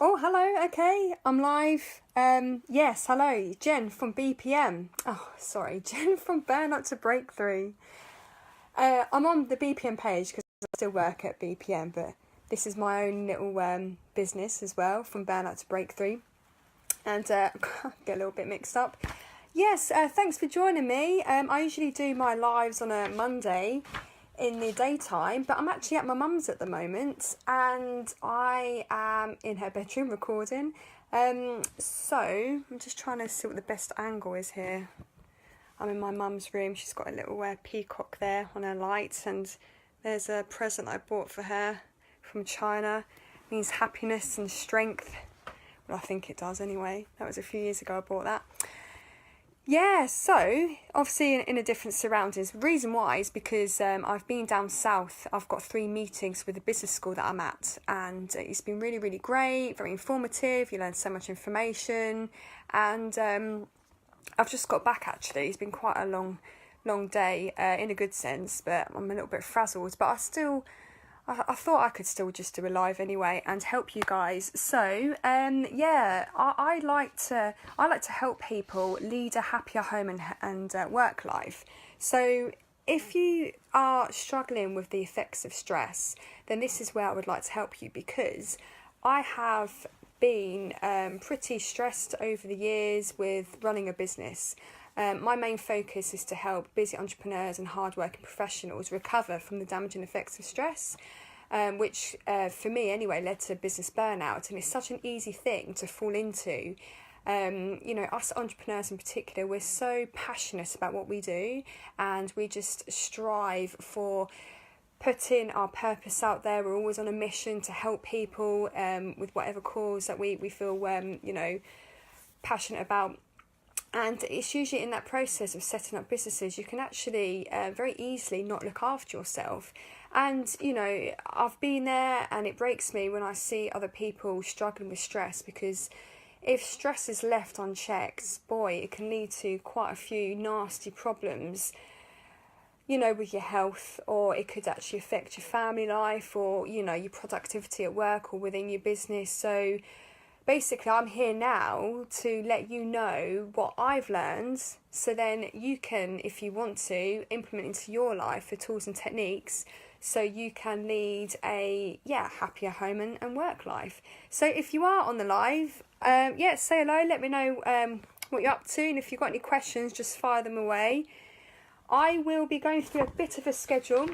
Oh, hello. Okay, I'm live. Yes, hello, Jen from BPM. Oh, sorry, Jen from Burnout to Breakthrough. I'm on the BPM page because I still work at BPM, but this is my own little business as well, from Burnout to Breakthrough. And get a little bit mixed up. Yes, thanks for joining me. I usually do my lives on a Monday in the daytime, but I'm actually at my mum's at the moment, and I am in her bedroom recording. So I'm just trying to see what the best angle is here. I'm in my mum's room. She's got a little peacock there on her lights, and there's a present I bought for her from China. It means happiness and strength. Well, I think it does anyway. That was a few years ago I bought that. Yeah, so obviously in a different surroundings. Reason why is because I've been down south. I've got 3 meetings with the business school that I'm at, and it's been really, really great, very informative. You learn so much information, and I've just got back actually. It's been quite a long day in a good sense, but I'm a little bit frazzled. But I thought I could still just do a live anyway and help you guys. So I like to help people lead a happier home and work life. So if you are struggling with the effects of stress, then this is where I would like to help you, because I have been pretty stressed over the years with running a business. My main focus is to help busy entrepreneurs and hardworking professionals recover from the damaging effects of stress, which for me anyway led to business burnout. And it's such an easy thing to fall into. Us entrepreneurs in particular, we're so passionate about what we do, and we just strive for putting our purpose out there. We're always on a mission to help people with whatever cause that we feel passionate about. And it's usually in that process of setting up businesses, you can actually very easily not look after yourself. And, I've been there, and it breaks me when I see other people struggling with stress, because if stress is left unchecked, boy, it can lead to quite a few nasty problems, with your health, or it could actually affect your family life, or, your productivity at work or within your business. So basically, I'm here now to let you know what I've learned, so then you can, if you want to, implement into your life the tools and techniques so you can lead a happier home and work life. So if you are on the live, say hello, let me know what you're up to, and if you've got any questions, just fire them away. I will be going through a bit of a schedule.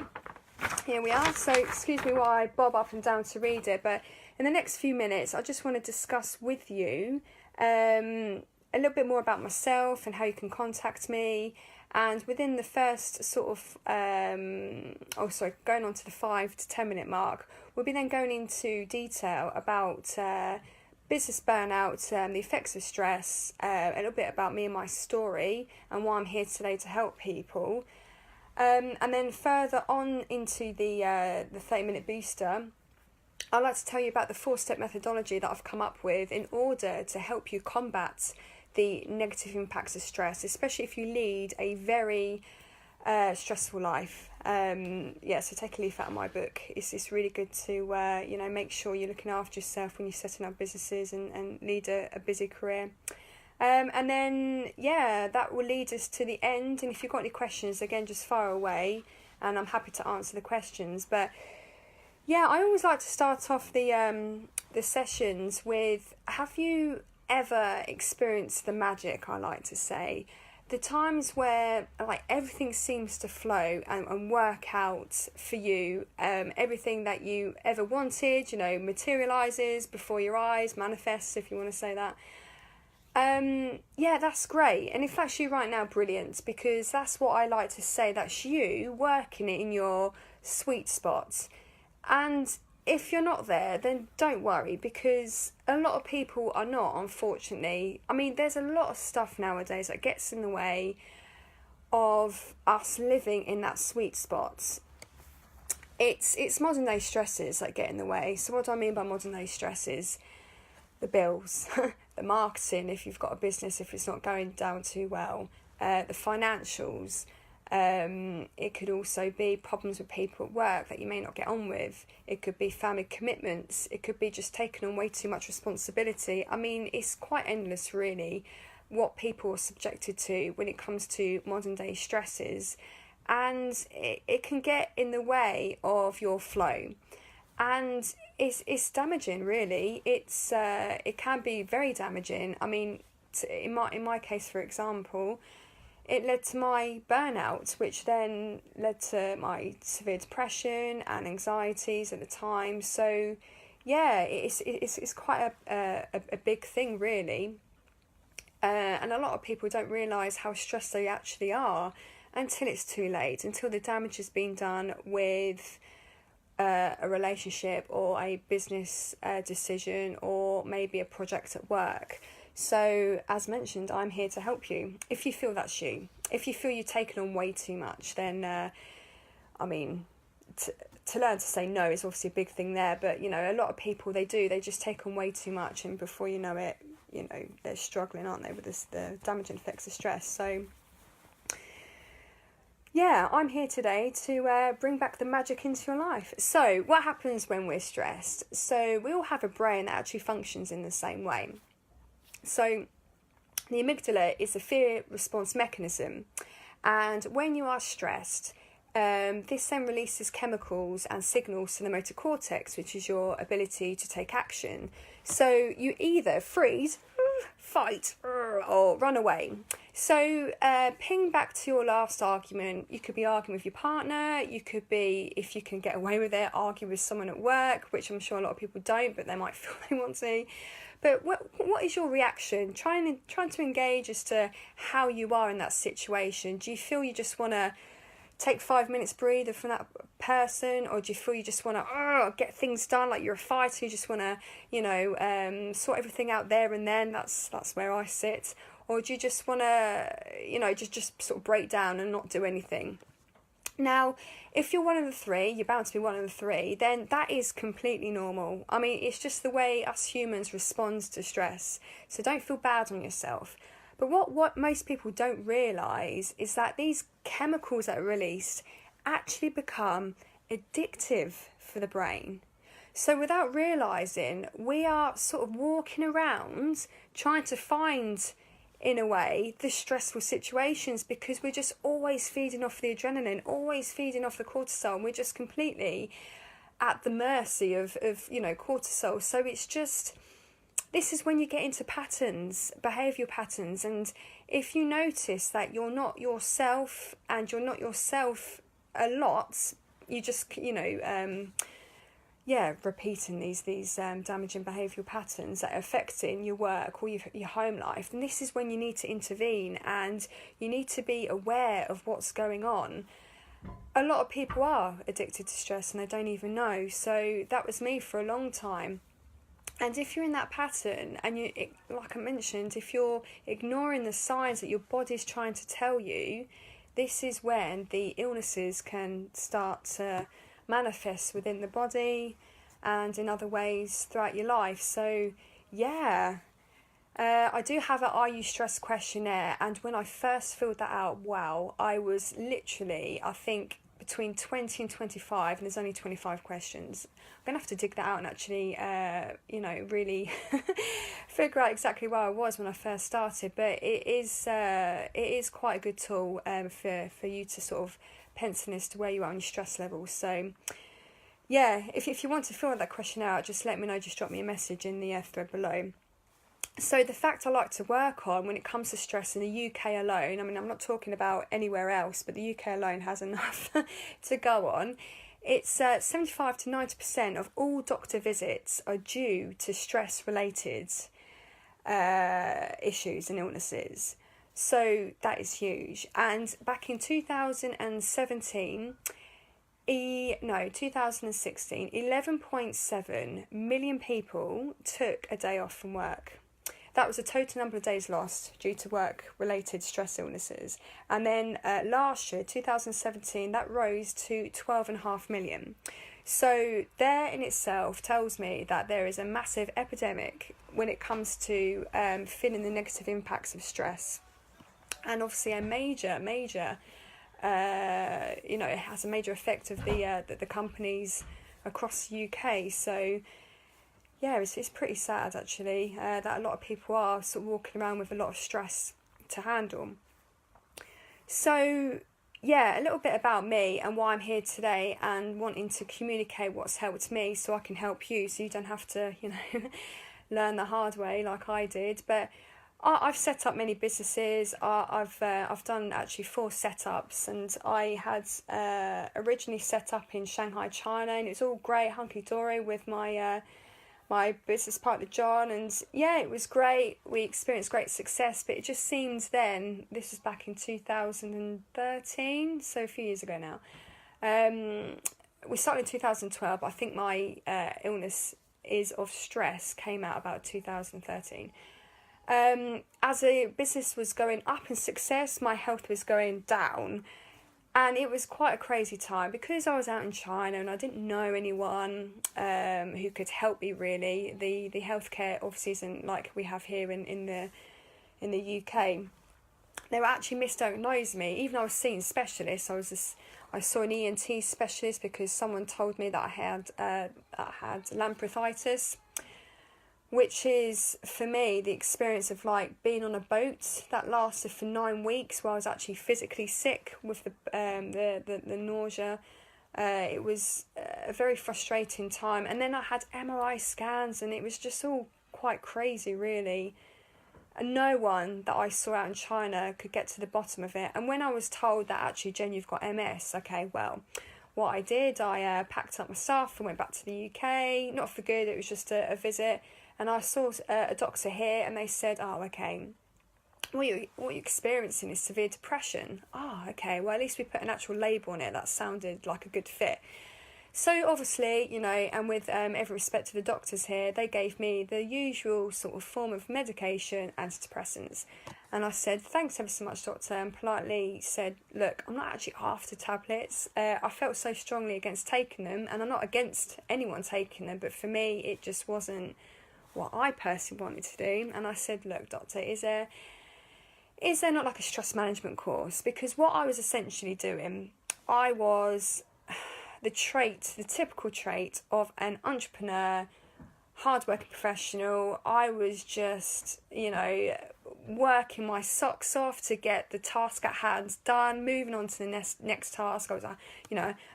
Here we are. So excuse me while I bob up and down to read it, but in the next few minutes, I just want to discuss with you a little bit more about myself and how you can contact me. And within the first going on to the 5 to 10 minute mark, we'll be then going into detail about business burnout, the effects of stress, a little bit about me and my story and why I'm here today to help people. And then further on into the 30-minute booster, I'd like to tell you about the 4-step methodology that I've come up with in order to help you combat the negative impacts of stress, especially if you lead a very stressful life. So take a leaf out of my book. It's really good to make sure you're looking after yourself when you're setting up businesses and lead a busy career. And then that will lead us to the end. And if you've got any questions, again, just fire away, and I'm happy to answer the questions. But I always like to start off the sessions with, have you ever experienced the magic, I like to say? The times where everything seems to flow and work out for you, everything that you ever wanted, materialises before your eyes, manifests, if you want to say that. That's great. And if that's you right now, brilliant, because that's what I like to say. That's you working it in your sweet spot. And if you're not there, then don't worry, because a lot of people are not, unfortunately. I mean, there's a lot of stuff nowadays that gets in the way of us living in that sweet spot. It's modern day stresses that get in the way. So what do I mean by modern day stresses? The bills, the marketing if you've got a business, if it's not going down too well, the financials, It could also be problems with people at work that you may not get on with. It could be family commitments. It could be just taking on way too much responsibility. I mean, it's quite endless, really, what people are subjected to when it comes to modern day stresses. And it can get in the way of your flow. And it's damaging, really. It can be very damaging. I mean, in my case, for example, it led to my burnout, which then led to my severe depression and anxieties at the time. So, yeah, it's quite a big thing, really. And a lot of people don't realise how stressed they actually are until it's too late, until the damage has been done with a relationship or a business decision or maybe a project at work. So, as mentioned, I'm here to help you. If you feel that's you, if you feel you've taken on way too much, then, I mean, to learn to say no is obviously a big thing there. But, you know, a lot of people, they just take on way too much. And before you know it, you know, they're struggling, aren't they, with the damaging effects of stress. So, yeah, I'm here today to bring back the magic into your life. So, what happens when we're stressed? So, we all have a brain that actually functions in the same way. So, the amygdala is a fear response mechanism, and when you are stressed, this then releases chemicals and signals to the motor cortex, which is your ability to take action. So, you either freeze, fight, or run away. So, ping back to your last argument. You could be arguing with your partner. You could be, if you can get away with it, arguing with someone at work, which I'm sure a lot of people don't, but they might feel they want to. But what is your reaction? Trying to engage as to how you are in that situation. Do you feel you just want to take 5 minutes breather from that person, or do you feel you just want to get things done, like you're a fighter, you just want to, you know, sort everything out there and then? That's where I sit. Or do you just want to, you know, just sort of break down and not do anything? Now, if you're one of the three, you're bound to be one of the three, then that is completely normal. I mean, it's just the way us humans respond to stress. So don't feel bad on yourself. But what most people don't realise is that these chemicals that are released actually become addictive for the brain. So without realising, we are sort of walking around trying to find, in a way, the stressful situations, because we're just always feeding off the adrenaline, always feeding off the cortisol, and we're just completely at the mercy of you know, cortisol. So it's just, this is when you get into patterns, behavioural patterns, and if you notice that you're not yourself, and you're not yourself a lot, you just, you know, repeating these damaging behavioural patterns that are affecting your work or your home life, then this is when you need to intervene, and you need to be aware of what's going on. A lot of people are addicted to stress and they don't even know. So that was me for a long time. And if you're in that pattern, and like I mentioned, if you're ignoring the signs that your body's trying to tell you, this is when the illnesses can start to manifest within the body and in other ways throughout your life. So, yeah, I do have an Are You Stressed questionnaire, and when I first filled that out, wow, I was literally, I think, between 20 and 25, and there's only 25 questions. I'm going to have to dig that out and actually, you know, really figure out exactly where I was when I first started. But it is quite a good tool for you to sort of pencil as to where you are on your stress levels. So, yeah, if you want to fill out that questionnaire out, just let me know, just drop me a message in the thread below. So the fact I like to work on when it comes to stress in the UK alone, I mean, I'm not talking about anywhere else, but the UK alone has enough to go on. It's 75 to 90% of all doctor visits are due to stress-related issues and illnesses. So that is huge. And back in 2016, 11.7 million people took a day off from work. That was the total number of days lost due to work-related stress illnesses. And then last year, 2017, that rose to 12.5 million. So there in itself tells me that there is a massive epidemic when it comes to feeling the negative impacts of stress. And obviously a major it has a major effect of the companies across the UK. So yeah, it's pretty sad actually, that a lot of people are sort of walking around with a lot of stress to handle. So yeah, a little bit about me and why I'm here today, and wanting to communicate what's helped me so I can help you, so you don't have to, learn the hard way like I did. But I've set up many businesses. I've done actually 4 setups, and I had originally set up in Shanghai, China, and it's all great, hunky dory with my business partner John, and yeah, it was great. We experienced great success, but it just seemed then, this was back in 2013, so a few years ago now. We started in 2012, but I think my illness is of stress came out about 2013. As a business was going up in success, my health was going down. And it was quite a crazy time because I was out in China and I didn't know anyone who could help me really. The healthcare obviously isn't like we have here in the UK. They were actually misdiagnosed me. Even though I was seeing specialists, I saw an ENT specialist because someone told me that I had lampreythitis, which is, for me, the experience of like being on a boat that lasted for 9 weeks, where I was actually physically sick with the nausea. It was a very frustrating time. And then I had MRI scans, and it was just all quite crazy, really. And no one that I saw out in China could get to the bottom of it. And when I was told that, actually, Jen, you've got MS, okay, well, what I did, I packed up my stuff and went back to the UK. Not for good, it was just a visit. And I saw a doctor here, and they said, oh, okay, what you're experiencing is severe depression. Oh, okay, well, at least we put an actual label on it. That sounded like a good fit. So obviously, and with every respect to the doctors here, they gave me the usual sort of form of medication, antidepressants. And I said, thanks ever so much, doctor, and politely said, look, I'm not actually after tablets. I felt so strongly against taking them, and I'm not against anyone taking them, but for me, it just wasn't what I personally wanted to do. And I said, look, doctor, is there not like a stress management course? Because what I was essentially doing, I was the typical trait of an entrepreneur, hardworking professional. I was just, working my socks off to get the task at hand done, moving on to the next task. I was,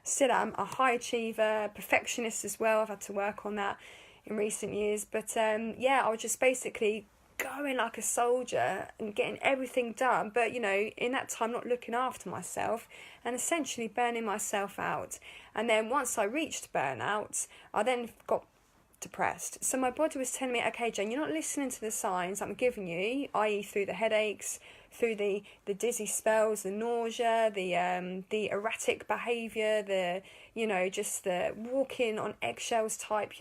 still am a high achiever, perfectionist as well. I've had to work on that in recent years, but I was just basically going like a soldier and getting everything done, but in that time not looking after myself and essentially burning myself out. And then once I reached burnout, I then got depressed. So my body was telling me, okay, Jen, you're not listening to the signs I'm giving you, i.e. through the headaches, through the dizzy spells, the nausea, the erratic behaviour, just the walking on eggshells type,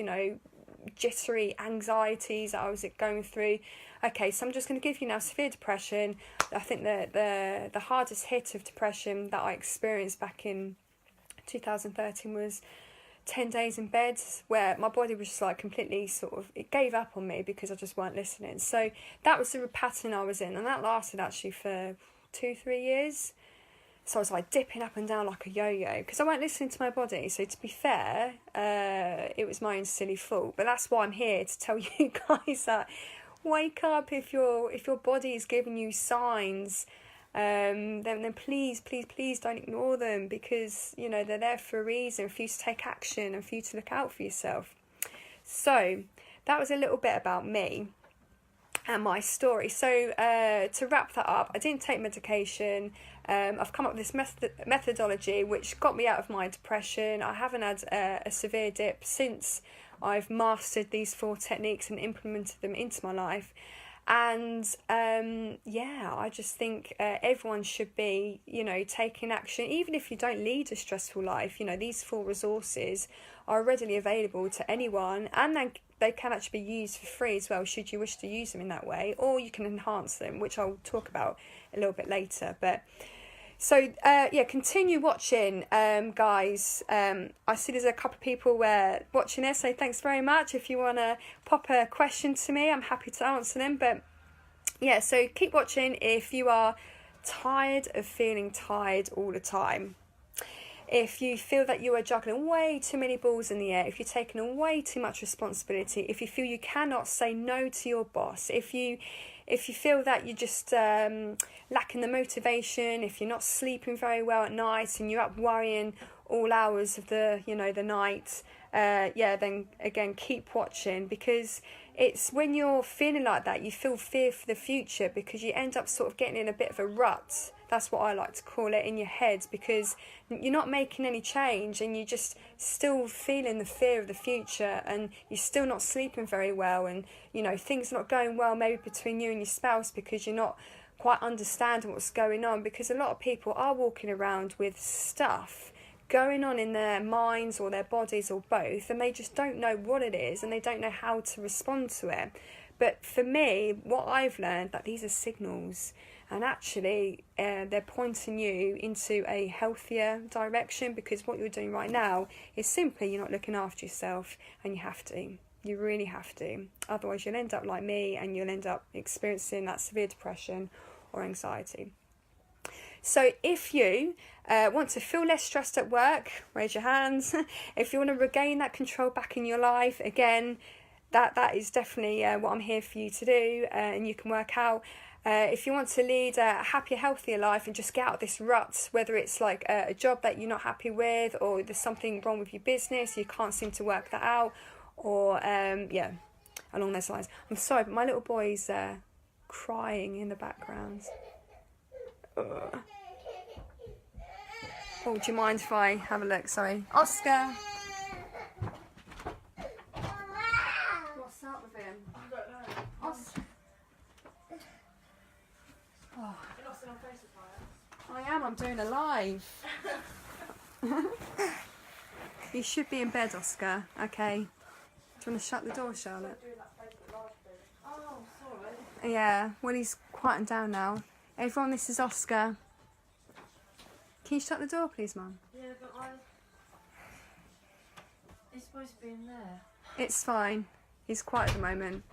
jittery anxieties that I was going through. Okay, so I'm just going to give you now severe depression. I think the hardest hit of depression that I experienced back in 2013 was 10 days in bed, where my body was just like completely it gave up on me because I just weren't listening. So that was the pattern I was in, and that lasted actually for 2-3 years. So I was like dipping up and down like a yo-yo because I weren't listening to my body. So to be fair, it was my own silly fault. But that's why I'm here, to tell you guys that wake up if your body is giving you signs. Then please don't ignore them, because they're there for a reason, for you to take action and for you to look out for yourself. So that was a little bit about me and my story. So to wrap that up, I didn't take medication. I've come up with this methodology which got me out of my depression. I haven't had a severe dip since I've mastered these 4 techniques and implemented them into my life. And I just think everyone should be, taking action. Even if you don't lead a stressful life, these 4 resources are readily available to anyone, and then they can actually be used for free as well, should you wish to use them in that way, or you can enhance them, which I'll talk about a little bit later. But so, continue watching, guys. I see there's a couple of people watching this, so thanks very much. If you want to pop a question to me, I'm happy to answer them. But, so keep watching if you are tired of feeling tired all the time, if you feel that you are juggling way too many balls in the air, if you're taking way too much responsibility, if you feel you cannot say no to your boss, if you feel that you're just lacking the motivation, if you're not sleeping very well at night and you're up worrying all hours of the night, then again, keep watching, because it's when you're feeling like that, you feel fear for the future, because you end up sort of getting in a bit of a rut. That's what I like to call it, in your head, because you're not making any change and you're just still feeling the fear of the future, and you're still not sleeping very well, and things are not going well maybe between you and your spouse because you're not quite understanding what's going on, because a lot of people are walking around with stuff going on in their minds or their bodies or both, and they just don't know what it is and they don't know how to respond to it. But for me, what I've learned, that these are signals, and actually they're pointing you into a healthier direction, because what you're doing right now is simply you're not looking after yourself, and you have to. You really have to. Otherwise you'll end up like me, and you'll end up experiencing that severe depression or anxiety. So if you want to feel less stressed at work, raise your hands. If you want to regain that control back in your life, again, that is definitely what I'm here for you to do, and you can work out. If you want to lead a happier, healthier life and just get out of this rut, whether it's like a job that you're not happy with, or there's something wrong with your business, you can't seem to work that out, or along those lines. I'm sorry, but my little boy's crying in the background. Ugh. Oh, do you mind if I have a look? Sorry. Oscar! What's up with him? I don't know. Oscar. Oh. You're not still on Facebook, are you? I am, I'm doing a live. You should be in bed, Oscar. Okay. Do you want to shut the door, Charlotte? Oh, sorry. Yeah, well, he's quieting down now. Everyone, this is Oscar. Can you shut the door, please, Mum? Yeah, but it's supposed to be in there. It's fine. He's quiet at the moment.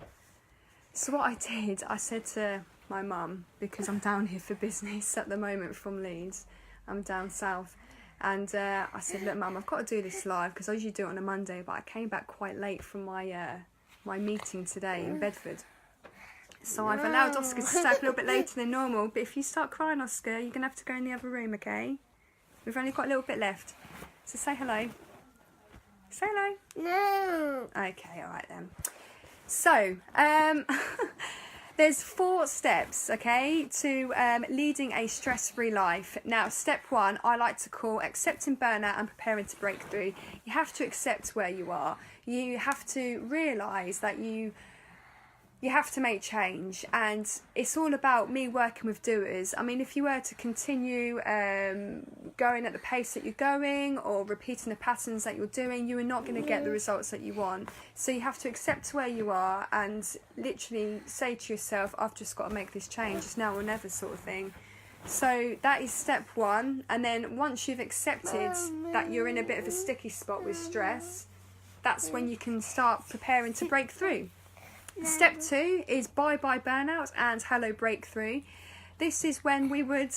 So what I did, I said to my mum, because I'm down here for business at the moment from Leeds, I'm down south, and I said, look, Mum, I've got to do this live, because I usually do it on a Monday, but I came back quite late from my meeting today in Bedford. So I've allowed Oscar to stay up a little bit later than normal, but if you start crying, Oscar, you're going to have to go in the other room, okay? We've only got a little bit left. So say hello. Say hello. No. Okay, alright then. So, there's 4 steps, okay, to leading a stress-free life. Now, step 1, I like to call accepting burnout and preparing to break through. You have to accept where you are. You have to realise that you have to make change, and it's all about me working with doers. I mean, if you were to continue going at the pace that you're going, or repeating the patterns that you're doing, you are not going to get the results that you want. So you have to accept where you are and literally say to yourself, I've just got to make this change, it's now or never sort of thing. So that is step 1, and then once you've accepted that you're in a bit of a sticky spot with stress, that's when you can start preparing to break through. Step 2 is bye-bye burnout and hello breakthrough. This is when we would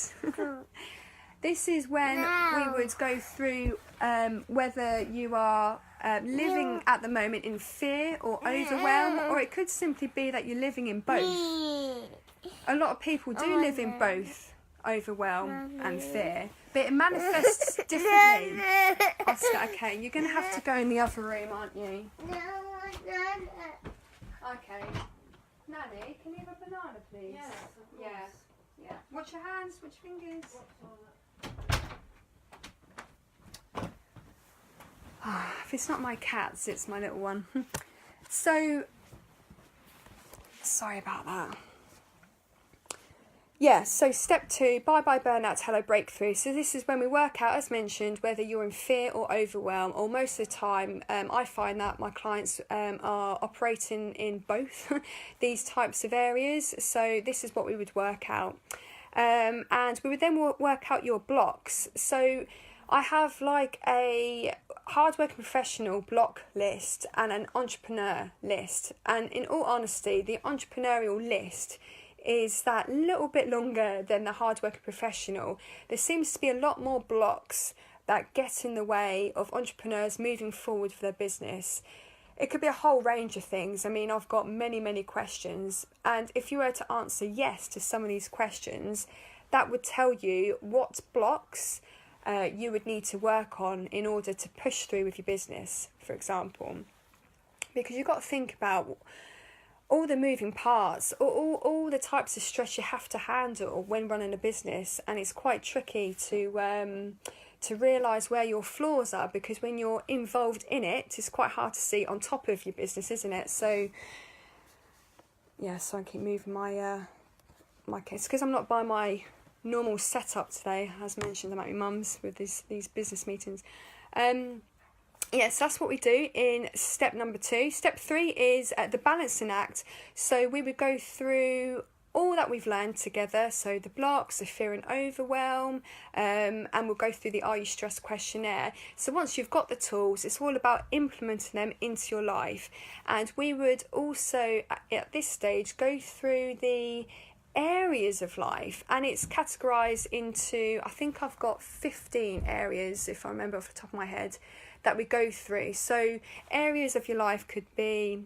go through whether you are living at the moment in fear or overwhelm, or it could simply be that you're living in both. A lot of people do live in both overwhelm and fear, but it manifests differently. Oscar, okay, you're going to have to go in the other room, aren't you? Okay. Nanny, can you have a banana, please? Yes, of course. Yeah. Watch your hands, watch your fingers. If it's not my cats, it's my little one. So, sorry about that. Yeah, so step 2, bye-bye burnout, hello breakthrough. So this is when we work out, as mentioned, whether you're in fear or overwhelm, or most of the time I find that my clients are operating in both these types of areas. So this is what we would work out. And we would then work out your blocks. So I have like a hardworking professional block list and an entrepreneur list. And in all honesty, the entrepreneurial list is that little bit longer than the hardworking professional. There seems to be a lot more blocks that get in the way of entrepreneurs moving forward for their business. It could be a whole range of things. I mean, I've got many questions, and if you were to answer yes to some of these questions, that would tell you what blocks you would need to work on in order to push through with your business, for example. Because you've got to think about all the moving parts, all the types of stress you have to handle when running a business, and it's quite tricky to realise where your flaws are, because when you're involved in it, it's quite hard to see on top of your business, isn't it? So yeah, so I keep moving my case because I'm not by my normal setup today. As mentioned, I'm at my mum's with these business meetings. Yes, that's what we do in step number 2. Step 3 is the balancing act. So we would go through all that we've learned together, so the blocks, the fear and overwhelm, and we'll go through the Are You Stressed questionnaire. So once you've got the tools, it's all about implementing them into your life. And we would also, at this stage, go through the areas of life, and it's categorized into, I think I've got 15 areas, if I remember off the top of my head, that we go through. So areas of your life could be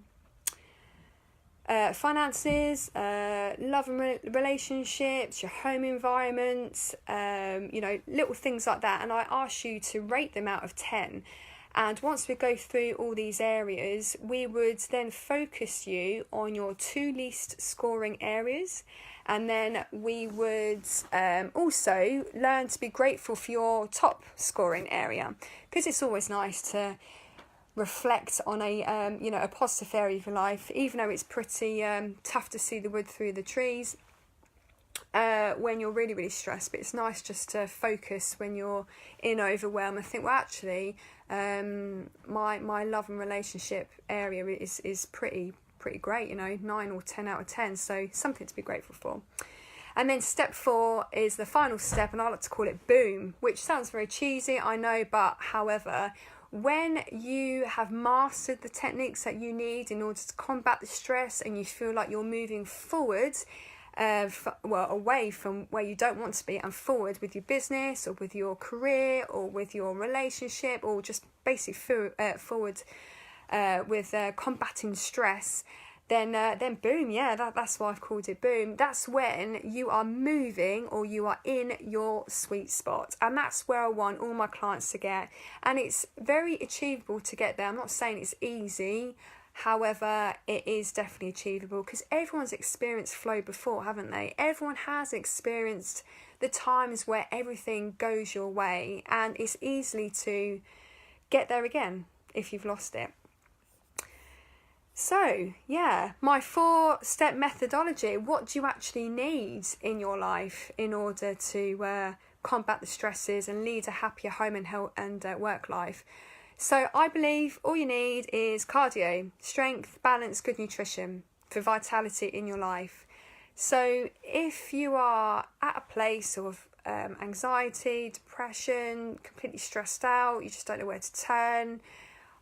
finances, love and relationships, your home environment, little things like that. And I ask you to rate them out of 10. And once we go through all these areas, we would then focus you on your 2 least scoring areas. And then we would also learn to be grateful for your top scoring area, because it's always nice to reflect on a positive area of your life, even though it's pretty tough to see the wood through the trees when you're really stressed. But it's nice just to focus when you're in overwhelm and think, well, actually my love and relationship area is pretty great, 9 or 10 out of 10, so something to be grateful for. And then step 4 is the final step, and I like to call it boom, which sounds very cheesy, I know, but however, when you have mastered the techniques that you need in order to combat the stress, and you feel like you're moving forward, away from where you don't want to be and forward with your business or with your career or with your relationship, or just basically forward with combating stress, then boom, that's why I've called it boom. That's when you are moving, or you are in your sweet spot, and that's where I want all my clients to get. And it's very achievable to get there. I'm not saying it's easy, however, it is definitely achievable, because everyone's experienced flow before, haven't they? Everyone has experienced the times where everything goes your way, and it's easy to get there again if you've lost it. So, my 4-step methodology. What do you actually need in your life in order to combat the stresses and lead a happier home and health and work life? So I believe all you need is cardio, strength, balance, good nutrition for vitality in your life. So if you are at a place of anxiety, depression, completely stressed out, you just don't know where to turn,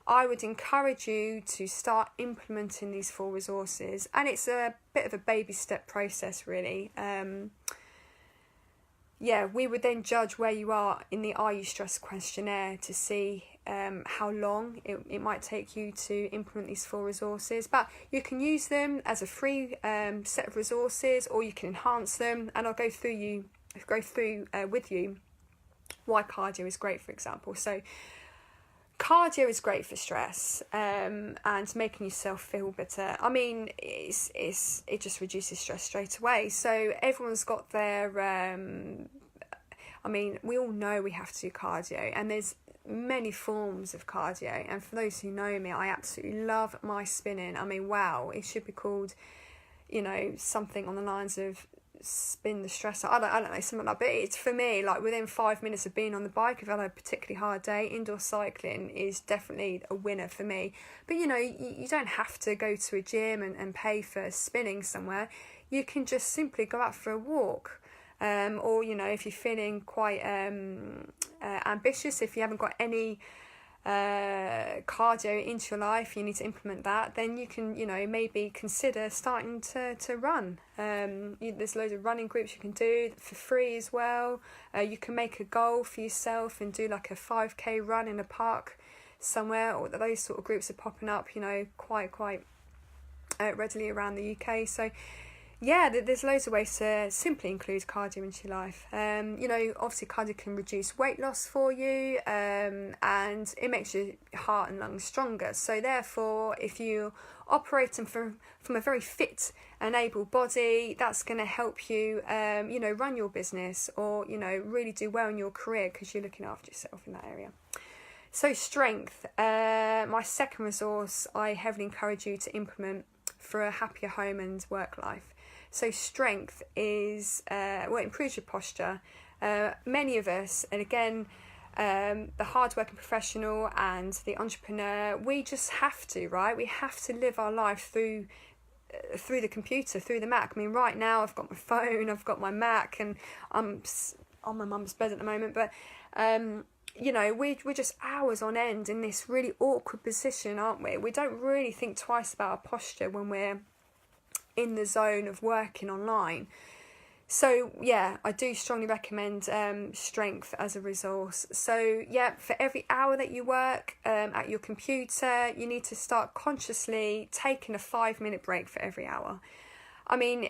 I would encourage you to start implementing these 4 resources. And it's a bit of a baby step process, really. We would then judge where you are in the Are You Stressed questionnaire to see how long it might take you to implement these 4 resources. But you can use them as a free set of resources, or you can enhance them. And I'll go through with you why cardio is great, for example. So cardio is great for stress and making yourself feel better. I mean, it just reduces stress straight away. So everyone's got their we all know we have to do cardio, and there's many forms of cardio. And for those who know me, I absolutely love my spinning. I mean, wow, it should be called, something on the lines of spin the stress out. I don't know, something like that. But it's, for me, like within 5 minutes of being on the bike, if I've had a particularly hard day, indoor cycling is definitely a winner for me. But you don't have to go to a gym and pay for spinning somewhere. You can just simply go out for a walk, or if you're feeling quite ambitious, if you haven't got any cardio into your life, you need to implement that, then you can, maybe consider starting to run. There's loads of running groups you can do for free as well. You can make a goal for yourself and do like a 5k run in a park somewhere, or those sort of groups are popping up, quite readily around the UK. So yeah, there's loads of ways to simply include cardio into your life. Obviously cardio can reduce weight loss for you, and it makes your heart and lungs stronger. So therefore, if you operating from a very fit and able body, that's going to help you, run your business, or, really do well in your career because you're looking after yourself in that area. So strength, my second resource, I heavily encourage you to implement for a happier home and work life. So strength is, improves your posture. Many of us, and again, the hard-working professional and the entrepreneur, we just have to, right? We have to live our life through the computer, through the Mac. I mean, right now I've got my phone, I've got my Mac, and I'm on my mum's bed at the moment, but we're just hours on end in this really awkward position, aren't we? We don't really think twice about our posture when we're in the zone of working online. So yeah, I do strongly recommend strength as a resource. So yeah, for every hour that you work at your computer, you need to start consciously taking a 5-minute break for every hour. I mean,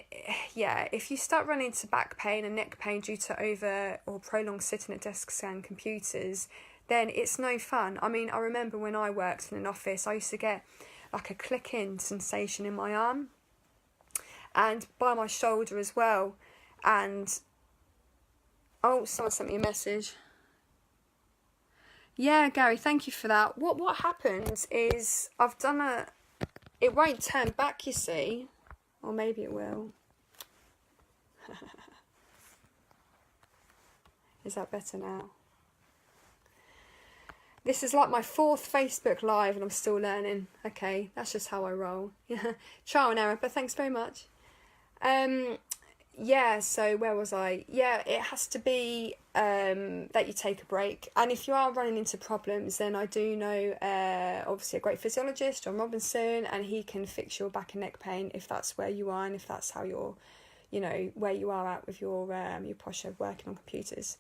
yeah, if you start running into back pain and neck pain due to over or prolonged sitting at desks and computers, then it's no fun. I mean, I remember when I worked in an office, I used to get like a clicking sensation in my arm and by my shoulder as well. And oh, someone sent me a message. Yeah, Gary, thank you for that. What happens is I've done it won't turn back, you see, or maybe it will. Is that better now? This is like my 4th Facebook Live and I'm still learning. Okay, that's just how I roll. Trial and error, but thanks very much. Yeah, so where was I? Yeah, it has to be that you take a break. And if you are running into problems, then I do know obviously a great physiologist, John Robinson, and he can fix your back and neck pain if that's where you are and if that's how you're, where you are at with your posture working on computers.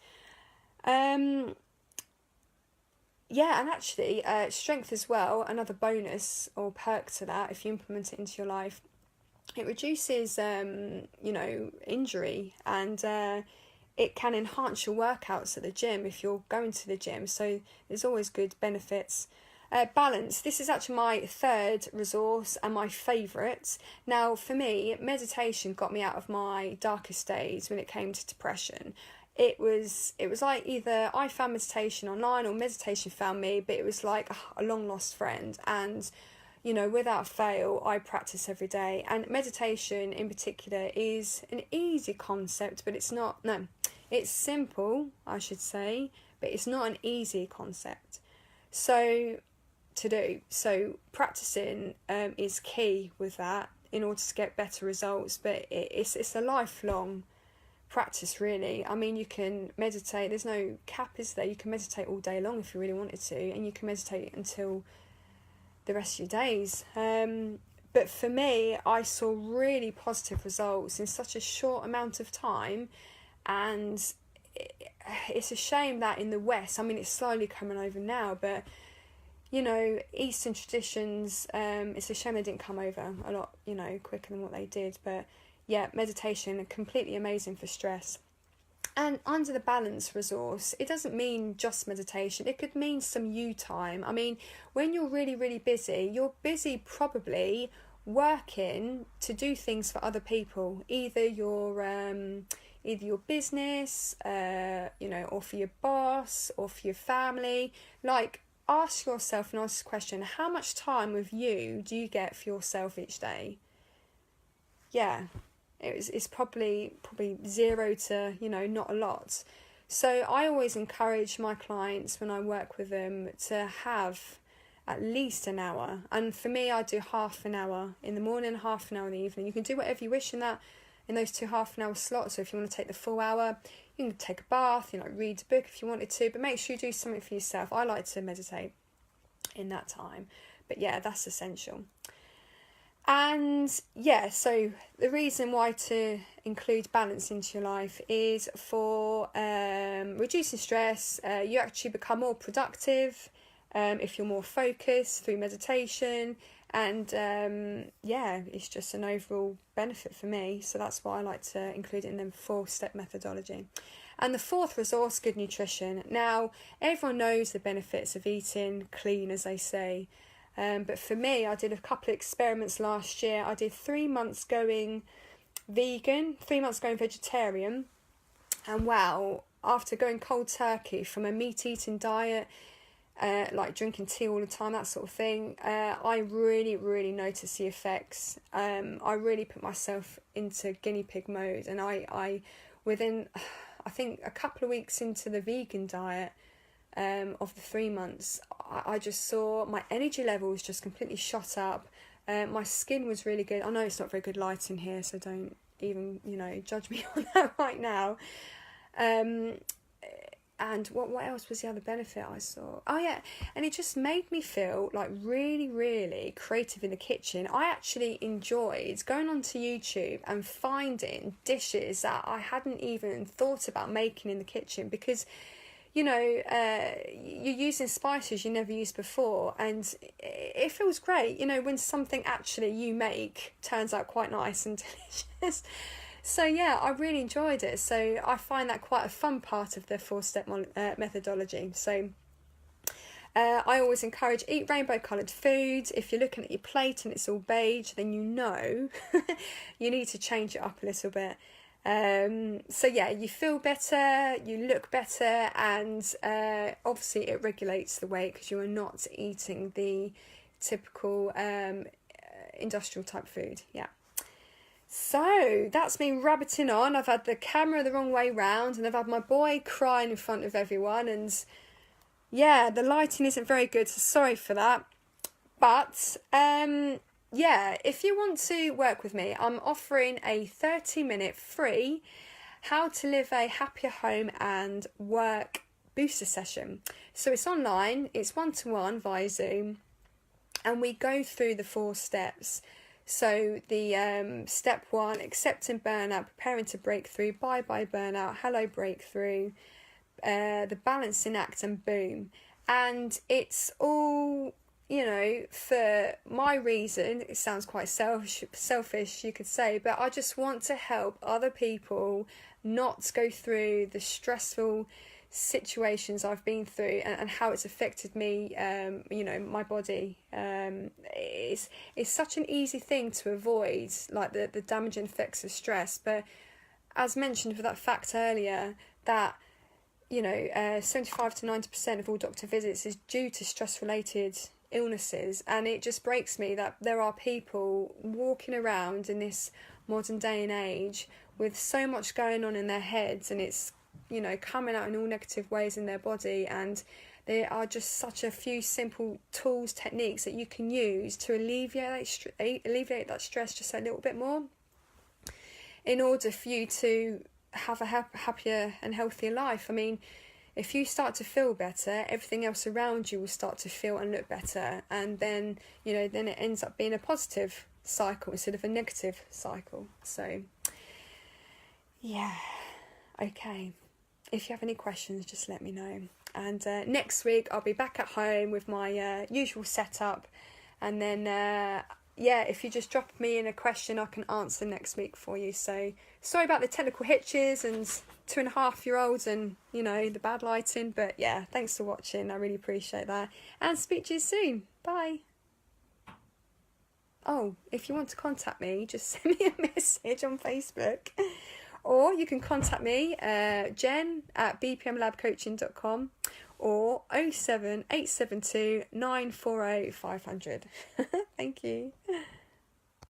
Yeah, and actually strength as well, another bonus or perk to that, if you implement it into your life, it reduces, injury, and it can enhance your workouts at the gym if you're going to the gym. So there's always good benefits. Balance. This is actually my 3rd resource and my favourite. Now, for me, meditation got me out of my darkest days when it came to depression. It was like either I found meditation online or meditation found me, but it was like a long lost friend. And without fail, I practice every day. And meditation in particular is an easy concept, but it's simple, I should say, but it's not an easy concept. So practicing is key with that in order to get better results, but it's a lifelong practice, really. I mean, you can meditate, there's no cap, is there? You can meditate all day long if you really wanted to, and you can meditate until the rest of your days. But for me, I saw really positive results in such a short amount of time, and it's a shame that in the West, I mean, it's slowly coming over now, but Eastern traditions, it's a shame they didn't come over a lot, quicker than what they did. But yeah, meditation, completely amazing for stress. And under the balance resource, it doesn't mean just meditation. It could mean some you time. I mean, when you're really, really busy, you're busy probably working to do things for other people. Either your business, or for your boss or for your family. Like, ask yourself an honest question. How much time with you do you get for yourself each day? Yeah. It's probably 0 to, not a lot. So I always encourage my clients when I work with them to have at least an hour. And for me, I do half an hour in the morning, half an hour in the evening. You can do whatever you wish in those 2 half-an-hour slots. So if you want to take the full hour, you can take a bath, read a book if you wanted to. But make sure you do something for yourself. I like to meditate. in that time. But yeah, that's essential. And yeah, so the reason why to include balance into your life is for reducing stress. You actually become more productive if you're more focused through meditation. And yeah, it's just an overall benefit for me. So that's why I like to include it in the 4-step methodology. And the fourth resource, good nutrition. Now, everyone knows the benefits of eating clean, as they say. But for me, I did a couple of experiments last year. I did 3 months going vegan, 3 months going vegetarian. And wow, after going cold turkey from a meat-eating diet, like drinking tea all the time, that sort of thing, I really, really noticed the effects. I really put myself into guinea pig mode. And I within, I think, a couple of weeks into the vegan diet, of the 3 months, I just saw my energy levels just completely shot up. My skin was really good. I know it's not very good lighting here, so don't even, judge me on that right now. And what else was the other benefit I saw? Oh yeah, and it just made me feel like really, really creative in the kitchen. I actually enjoyed going onto YouTube and finding dishes that I hadn't even thought about making in the kitchen, because you're using spices you never used before, and it feels great, when something actually you make turns out quite nice and delicious. So yeah, I really enjoyed it. So I find that quite a fun part of the 4-step methodology. So I always encourage eat rainbow coloured foods. If you're looking at your plate and it's all beige, then you need to change it up a little bit. So yeah, you feel better, you look better, and obviously it regulates the weight because you are not eating the typical industrial type food. Yeah. So that's me rabbiting on. I've had the camera the wrong way round, and I've had my boy crying in front of everyone, and yeah, the lighting isn't very good, so sorry for that. But yeah, if you want to work with me, I'm offering a 30-minute free How to Live a Happier Home and Work booster session. So it's online, it's one-to-one via Zoom, and we go through the 4 steps. So the step 1, accepting burnout, preparing to break through, bye-bye burnout, hello breakthrough, the balancing act, and boom. And it's all, for my reason. It sounds quite selfish, you could say, but I just want to help other people not go through the stressful situations I've been through, and how it's affected me, my body. It's such an easy thing to avoid, like the damaging effects of stress. But as mentioned with that fact earlier, that 75 to 90% of all doctor visits is due to stress-related illnesses, and it just breaks me that there are people walking around in this modern day and age with so much going on in their heads, and it's coming out in all negative ways in their body, and there are just such a few simple tools, techniques that you can use to alleviate that stress just a little bit more, in order for you to have a happier and healthier life. I mean, if you start to feel better, everything else around you will start to feel and look better, and then then it ends up being a positive cycle instead of a negative cycle. So yeah, okay, if you have any questions, just let me know. And next week I'll be back at home with my usual setup, and then if you just drop me in a question, I can answer next week for you. So sorry about the technical hitches and 2.5-year-olds and the bad lighting, but yeah, thanks for watching. I really appreciate that, and speak to you soon. Bye. Oh, if you want to contact me, just send me a message on Facebook, or you can contact me, Jen at bpmlabcoaching.com, or 07872 940 500. Thank you.